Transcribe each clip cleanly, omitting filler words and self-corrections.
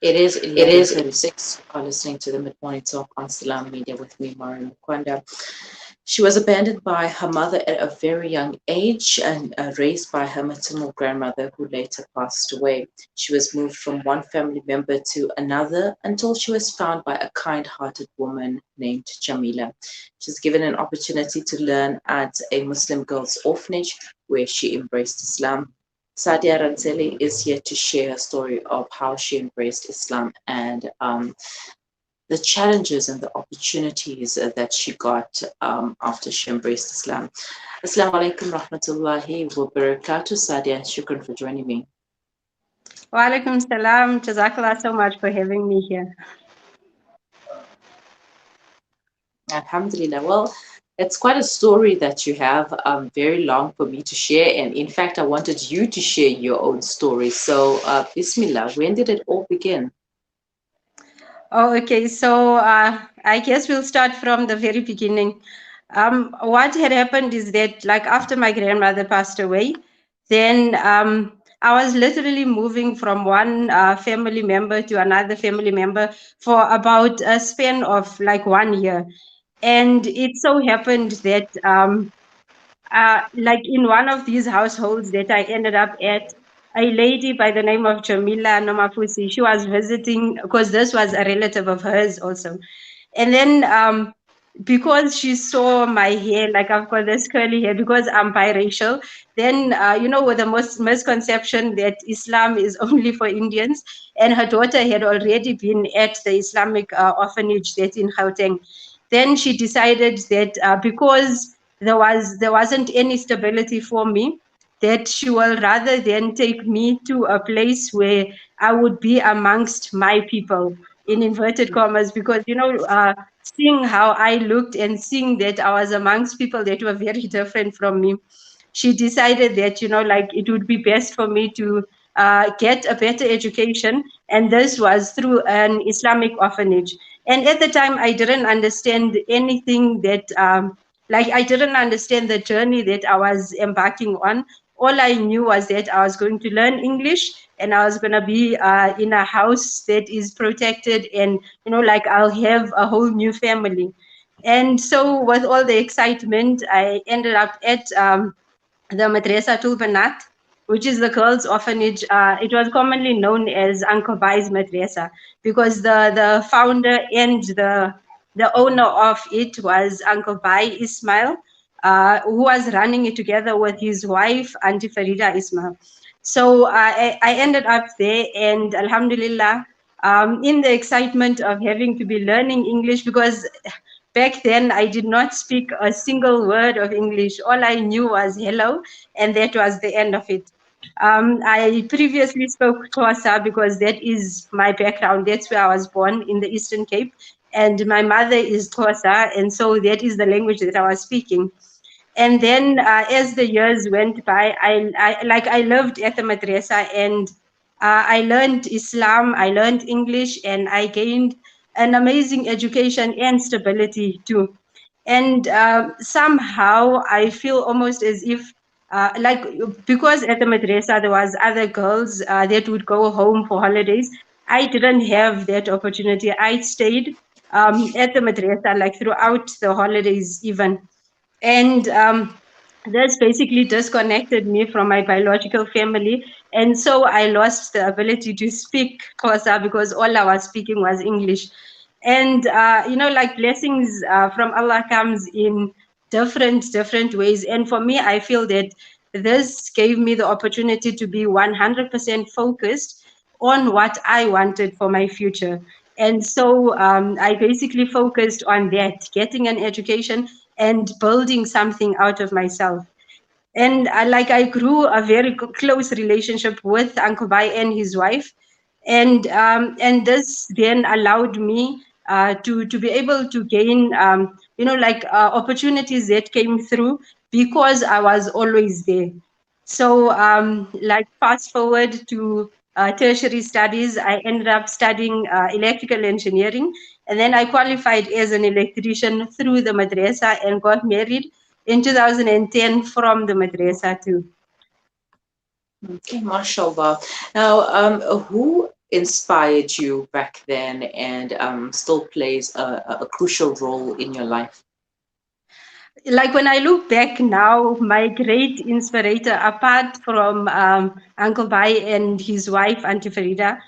It is It is. 11:36. You are listening to the Mid Morning Talk on Salam Media with me, Mari Mkwanda. She was abandoned by her mother at a very young age and raised by her maternal grandmother, who later passed away. She was moved from one family member to another until she was found by a kind hearted woman named Jamila. She was given an opportunity to learn at a Muslim girls' orphanage where she embraced Islam. Sadia Rantseli is here to share her story of how she embraced Islam and the challenges and the opportunities that she got after she embraced Islam. Assalamu alaikum rahmatullahi wa barakatuh. Sadia, shukran for joining me. Wa alaikum salam. Jazakallah so much for having me here. Alhamdulillah. Well, it's quite a story that you have, very long for me to share. And in fact, I wanted you to share your own story. So, Bismillah, when did it all begin? Oh, okay. So I guess we'll start from the very beginning. What had happened is that, like, after my grandmother passed away, then I was literally moving from one family member to another family member for about a span of like 1 year. And it so happened that like in one of these households that I ended up at, a lady by the name of Jamila Nomapusi, she was visiting because this was a relative of hers also. And then because she saw my hair, like I've got this curly hair, because I'm biracial, then, with the most misconception that Islam is only for Indians, and her daughter had already been at the Islamic orphanage that's in Gauteng. Then she decided that because there wasn't any stability for me, that she will rather than take me to a place where I would be amongst my people, in inverted commas, because seeing how I looked and seeing that I was amongst people that were very different from me, she decided that like it would be best for me to get a better education, and this was through an Islamic orphanage. And at the time, I didn't understand anything that like I didn't understand the journey that I was embarking on. All I knew was that I was going to learn English, and I was going to be in a house that is protected, and like I'll have a whole new family. And so with all the excitement, I ended up at the Madrasa Tulbanat, which is the girls' orphanage. It was commonly known as Uncle Bai's Madrasa, because the founder and the owner of it was Uncle Bai Ismail, who was running it together with his wife, Auntie Farida Ismail. So I ended up there, and Alhamdulillah, in the excitement of having to be learning English, because back then I did not speak a single word of English. All I knew was hello, and that was the end of it. I previously spoke Xhosa because that is my background. That's where I was born, in the Eastern Cape, and my mother is Xhosa, and so that is the language that I was speaking. And then as the years went by, I lived at the madrasa, and I learned Islam, I learned English, and I gained an amazing education and stability too. And somehow I feel almost as if like, because at the madrasa there was other girls that would go home for holidays, I didn't have that opportunity. I stayed at the madrasa like throughout the holidays even. And this basically disconnected me from my biological family, and so I lost the ability to speak Xhosa, because all I was speaking was English. And like, blessings from Allah comes in different ways, and for me, I feel that this gave me the opportunity to be 100% focused on what I wanted for my future. And so I basically focused on that, getting an education and building something out of myself. And I grew a very close relationship with Uncle Bai and his wife, and this then allowed me to be able to gain opportunities that came through because I was always there. So like, fast forward to tertiary studies, I ended up studying electrical engineering, and then I qualified as an electrician through the madrasa and got married in 2010 from the madrasa too. Okay, mashallah. Now, who inspired you back then and still plays a crucial role in your life? Like when I look back now, my great inspirator, apart from Uncle Bai and his wife, Auntie Farida,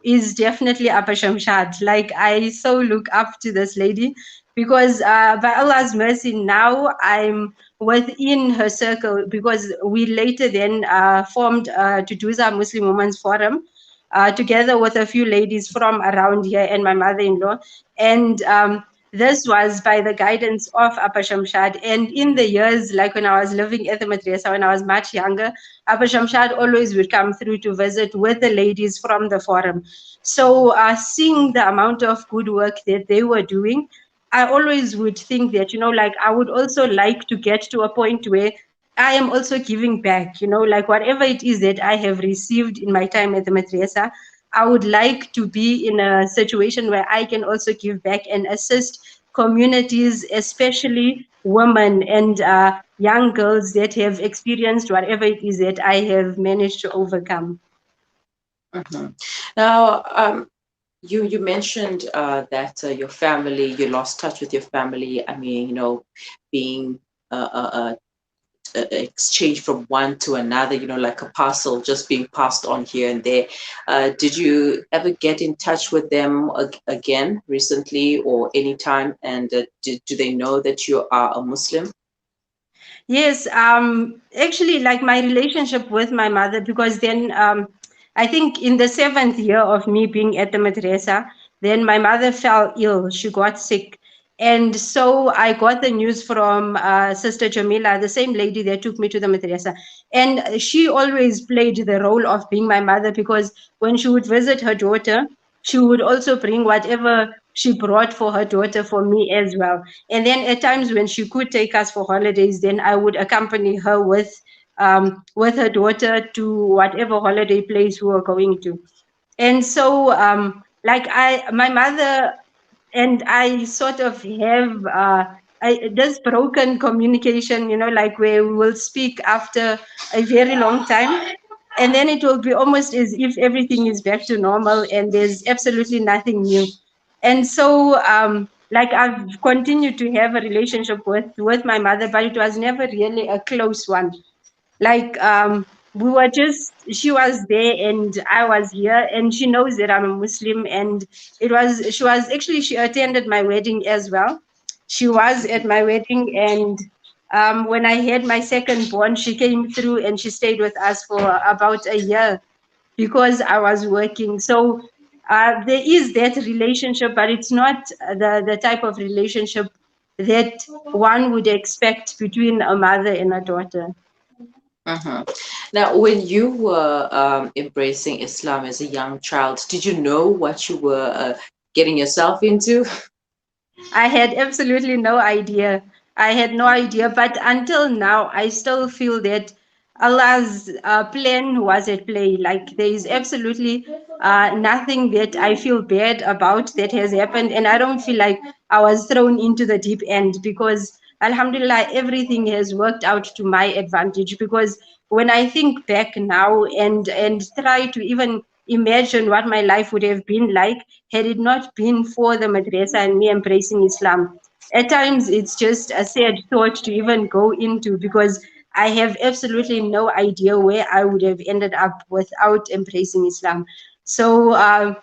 is definitely Appa Shamshad. Like I so look up to this lady because by Allah's mercy, now I'm within her circle because we later then formed Tutuza Muslim Women's Forum together with a few ladies from around here and my mother-in-law. And this was by the guidance of Appa Shamshad. And in the years, like when I was living at the madrasa, when I was much younger, Appa Shamshad always would come through to visit with the ladies from the forum. So seeing the amount of good work that they were doing, I always would think that, like I would also like to get to a point where I am also giving back, like whatever it is that I have received in my time at the madrasa, I would like to be in a situation where I can also give back and assist communities, especially women and young girls that have experienced whatever it is that I have managed to overcome. Mm-hmm. Now, you mentioned that your family, you lost touch with your family. I mean, being exchange from one to another, like a parcel just being passed on here and there. Did you ever get in touch with them again recently or anytime? And do they know that you are a Muslim? Yes, actually, like my relationship with my mother, because then I think in the seventh year of me being at the madrasa, then my mother fell ill. She got sick. And so I got the news from Sister Jamila, the same lady that took me to the madrasa. And she always played the role of being my mother because when she would visit her daughter, she would also bring whatever she brought for her daughter for me as well. And then at times when she could take us for holidays, then I would accompany her with her daughter to whatever holiday place we were going to. And so my mother and I sort of have this broken communication, like where we will speak after a very long time. And then it will be almost as if everything is back to normal and there's absolutely nothing new. And so, like I've continued to have a relationship with my mother, but it was never really a close one. Like we were just she was there and I was here and she knows that I'm a Muslim and she attended my wedding as well. She was at my wedding and when I had my second born, she came through and she stayed with us for about a year because I was working. So there is that relationship, but it's not the type of relationship that one would expect between a mother and a daughter. Mm-hmm. Now, when you were embracing Islam as a young child, did you know what you were getting yourself into? I had absolutely no idea. I had no idea. But until now, I still feel that Allah's plan was at play. Like there is absolutely nothing that I feel bad about that has happened. And I don't feel like I was thrown into the deep end because Alhamdulillah, everything has worked out to my advantage. Because when I think back now and try to even imagine what my life would have been like had it not been for the madrasa and me embracing Islam. At times, it's just a sad thought to even go into because I have absolutely no idea where I would have ended up without embracing Islam. So,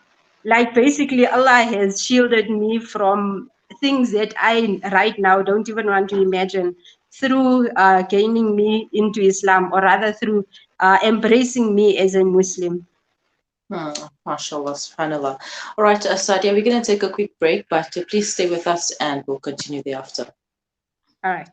like basically, Allah has shielded me from things that I right now don't even want to imagine through gaining me into Islam, or rather through embracing me as a Muslim. MashaAllah, subhanAllah. All right, Sadia, we're going to take a quick break, but please stay with us and we'll continue thereafter. All right.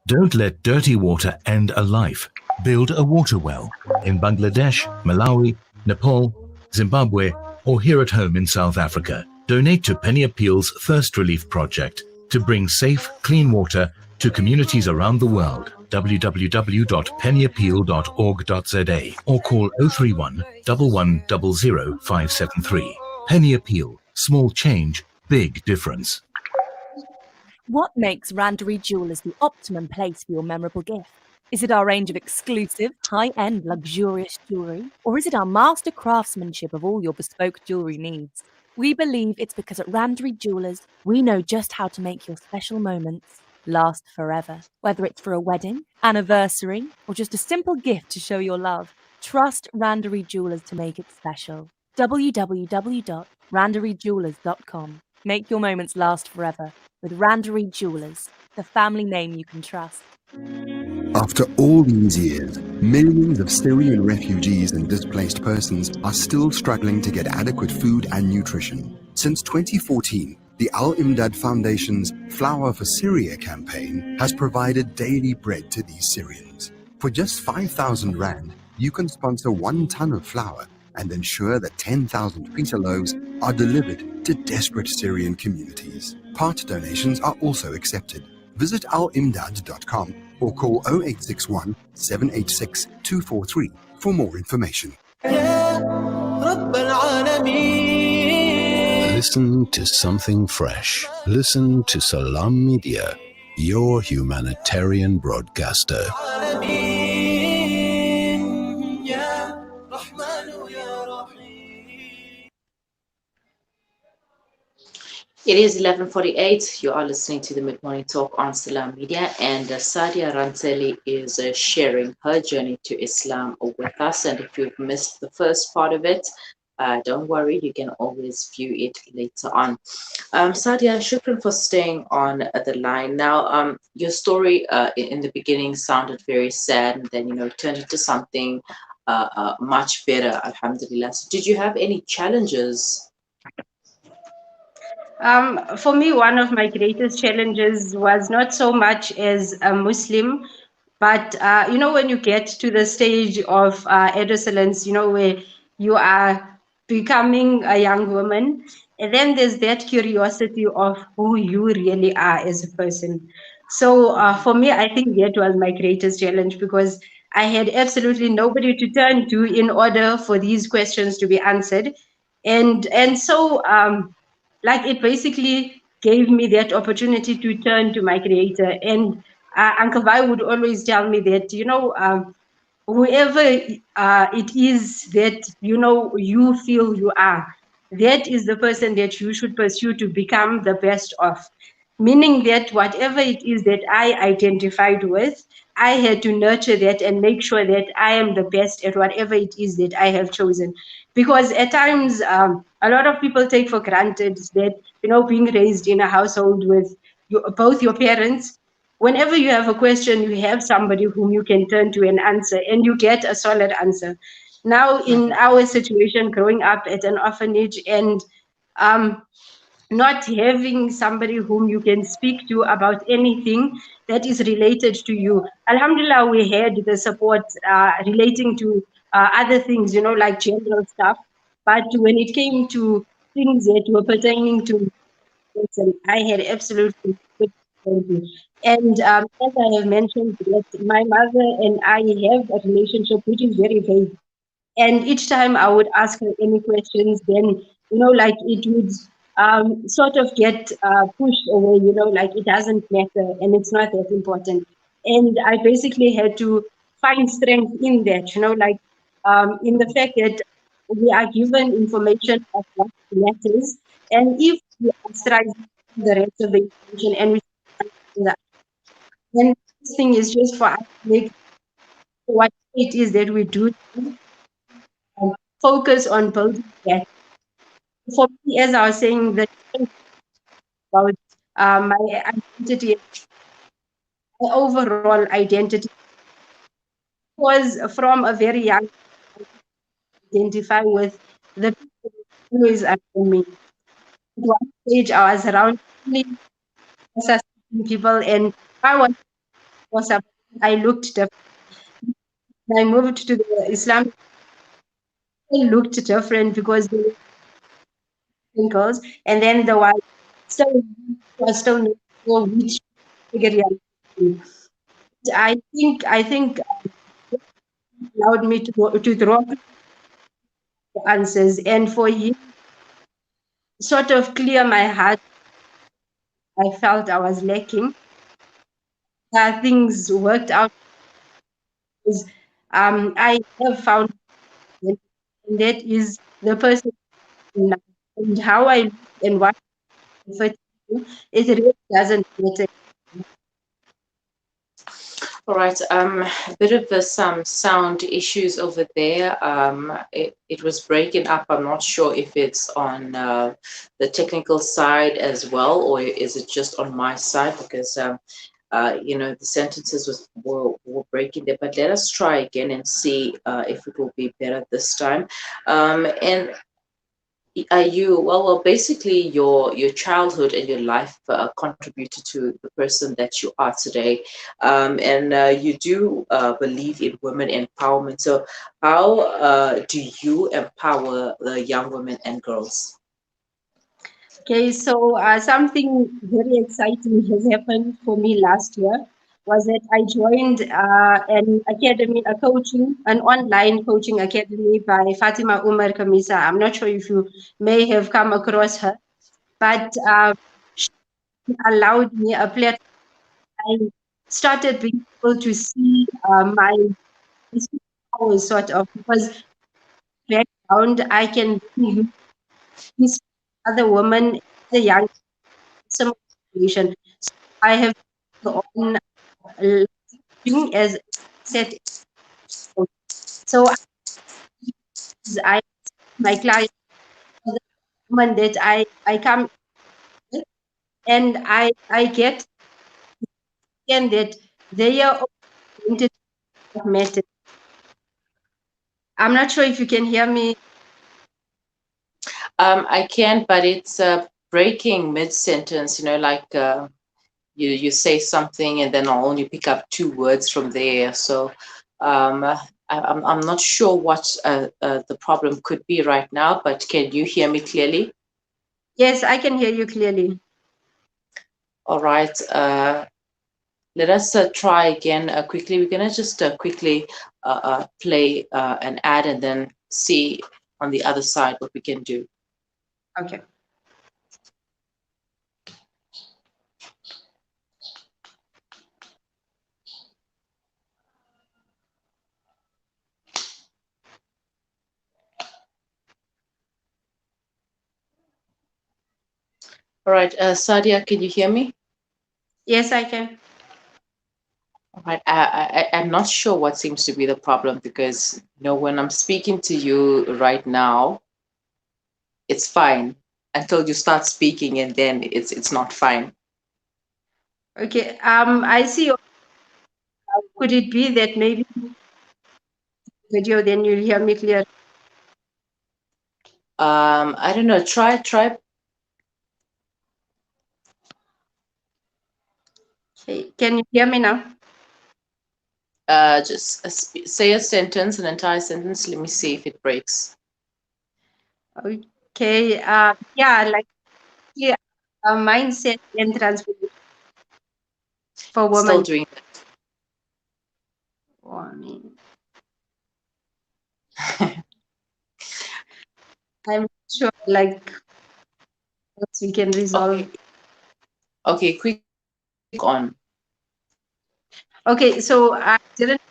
Don't let dirty water end a life. Build a water well in Bangladesh, Malawi, Nepal, Zimbabwe, or here at home in South Africa. Donate to Penny Appeal's Thirst Relief Project to bring safe, clean water To communities around the world, www.pennyappeal.org.za or call 031 1100 573. Penny Appeal. Small change, big difference. What makes Randery Jewelers the optimum place for your memorable gift? Is it our range of exclusive, high-end, luxurious jewellery? Or is it our master craftsmanship of all your bespoke jewellery needs? We believe it's because at Randery Jewelers, we know just how to make your special moments last forever. Whether it's for a wedding, anniversary, or just a simple gift to show your love, trust Randery Jewelers to make it special. www.randeryjewelers.com. Make your moments last forever with Randery Jewelers, the family name you can trust. After all these years, millions of Syrian refugees and displaced persons are still struggling to get adequate food and nutrition. Since 2014, the Al-Imdad Foundation's Flour for Syria campaign has provided daily bread to these Syrians. For just 5,000 Rand, you can sponsor 1 ton of flour and ensure that 10,000 pita loaves are delivered to desperate Syrian communities. Part donations are also accepted. Visit alimdad.com or call 0861 786 243 for more information. Listen to something fresh. Listen to Salam Media, your humanitarian broadcaster. It is 11:48. You are listening to the Mid-Morning Talk on Salam Media, and Sadia Rantseli is sharing her journey to Islam with us. And if you've missed the first part of it, don't worry, you can always view it later on. Sadia, shukran for staying on the line. Now, your story in the beginning sounded very sad, and then, turned into something much better, alhamdulillah. So did you have any challenges? For me, one of my greatest challenges was not so much as a Muslim, but when you get to the stage of adolescence, where you are becoming a young woman, and then there's that curiosity of who you really are as a person. So for me, I think that was my greatest challenge, because I had absolutely nobody to turn to in order for these questions to be answered. And so like, it basically gave me that opportunity to turn to my creator. And Uncle Vai would always tell me that, whoever it is that, you feel you are, that is the person that you should pursue to become the best of. Meaning that whatever it is that I identified with, I had to nurture that and make sure that I am the best at whatever it is that I have chosen. Because at times, a lot of people take for granted that, being raised in a household with both your parents, whenever you have a question, you have somebody whom you can turn to and answer, and you get a solid answer. Now, in our situation, growing up at an orphanage and not having somebody whom you can speak to about anything that is related to you. Alhamdulillah, we had the support relating to other things, like general stuff. But when it came to things that were pertaining to person, I had absolutely good therapy. And as I have mentioned, that my mother and I have a relationship which is very vague. And each time I would ask her any questions, then, like, it would sort of get pushed away, like it doesn't matter and it's not that important. And I basically had to find strength in that, like in the fact that we are given information of what matters. And if we ostracize the rest of the information and we then this thing is just for us to make what it is that we do, focus on building that. For me, as I was saying, the about my identity, my overall identity was from a very young identify with the people who always around me. At one stage, I was around people, and was I looked different. I moved to the Islam, I looked different because they were girls, and then the white still was still not sure which figure. I think allowed me to draw answers, and for you sort of clear my heart. I felt I was lacking. Things worked out. I have found, and that is the person now. And how I look and what I prefer to do, it really doesn't matter. All right. A bit of some sound issues over there. It was breaking up. I'm not sure if it's on the technical side as well, or is it just on my side because the sentences were breaking there. But let us try again and see if it will be better this time. And basically your childhood and your life contributed to the person that you are today, and you do believe in women empowerment. So how do you empower the young women and girls? Okay, so something very exciting has happened for me last year. Was that I joined an academy, an online coaching academy by Fatima Umar Kamisa. I'm not sure if you may have come across her, but she allowed me a platform. I started being able to see my powers sort of, because background I can really use other women, the young, some situation. So I have on living as set. So I my client, the woman that I come with, and I get again that they are oriented to matter. I'm not sure if you can hear me. I can, but it's breaking mid-sentence, like you say something and then I'll only pick up two words from there. So I'm not sure what the problem could be right now, but can you hear me clearly? Yes, I can hear you clearly. All right. Let us try again quickly. We're going to just quickly play an ad and then see on the other side what we can do. Okay. All right. Sadia, can you hear me? Yes, I can. All right. I'm not sure what seems to be the problem because, when I'm speaking to you right now, it's fine until you start speaking and then it's not fine. Okay. I see. Could it be that maybe video, then you'll hear me clear? I don't know. Try. Okay. Can you hear me now? Just say a sentence, an entire sentence. Let me see if it breaks. Okay. Yeah, like, yeah, mindset and transformation for Still women. doing Woman. I'm sure, like, what we can resolve. Okay. Okay, quick on. Okay, so I didn't.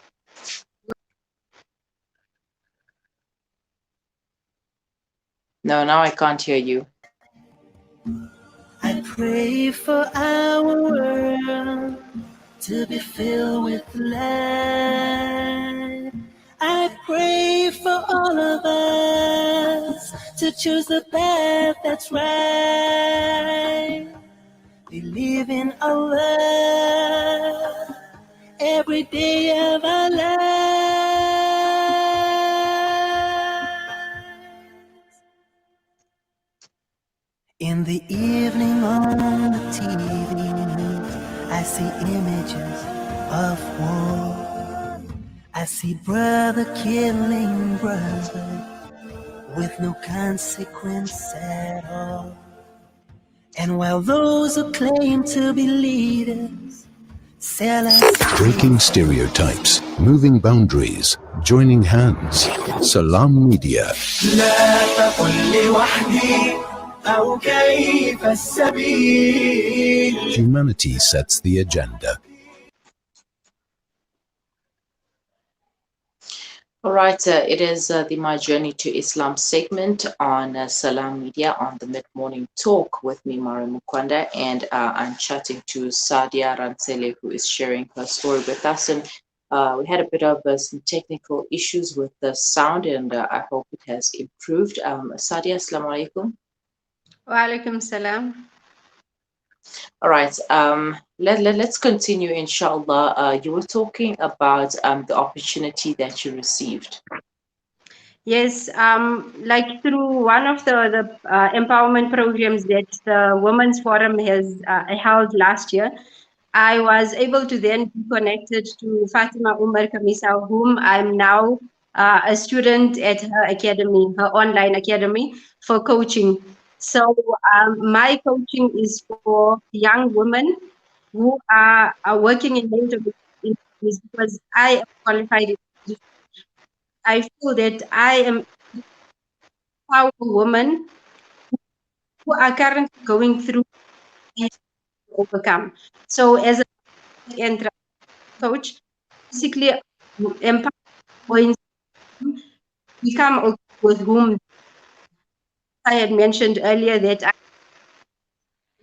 No, now I can't hear you. I pray for our world to be filled with light. I pray for all of us to choose the path that's right. Believe in our love every day of our lives. In the evening on the TV news, I see images of war. I see brother killing brother with no consequence at all. And while those who claim to be leaders Breaking stereotypes, moving boundaries, joining hands. Salam Media. لا تقل لي وحدي أو كيف السبيل. Humanity sets the agenda. All right, it is the My Journey to Islam segment on Salam Media on the Mid-Morning Talk with me, Mara Mukwanda, and I'm chatting to Sadia Rantseli, who is sharing her story with us. And we had a bit of some technical issues with the sound, and I hope it has improved. Sadia, assalamu alaikum. Wa alaikum salam. All right, let's continue, inshallah. You were talking about the opportunity that you received. Yes, like through one of the empowerment programs that the Women's Forum has held last year, I was able to then be connected to Fatima Umar Kamisa, whom I'm now a student at her academy, her online academy for coaching. So my coaching is for young women who are working in mental industries because I am qualified. I feel that I am a woman who are currently going through to overcome. So as a coach, basically empower women become okay with whom I had mentioned earlier that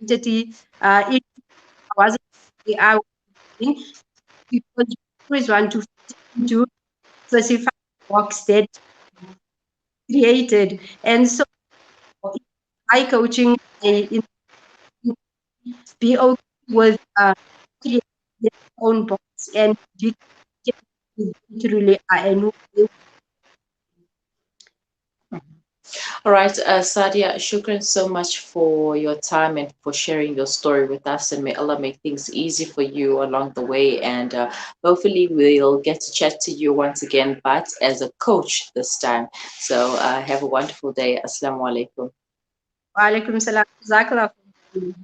identity it wasn't I was because you always want to fit into specific box that created. And so my coaching I be okay with creating their own box and be literally and who they. All right, Sadia, shukran so much for your time and for sharing your story with us. And may Allah make things easy for you along the way. And hopefully, we'll get to chat to you once again, but as a coach this time. So have a wonderful day. Assalamu alaikum. Wa alaikum salam. Jazakallah khairan.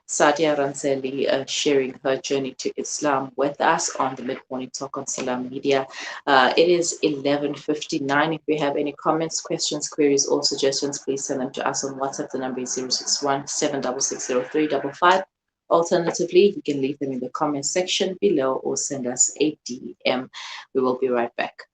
Sadia Rantseli sharing her journey to Islam with us on the Mid-Morning Talk on Salam Media. It is 11:59. If you have any comments, questions, queries, or suggestions, please send them to us on WhatsApp. The number is 061 7660355. Alternatively, you can leave them in the comment section below or send us a DM. We will be right back.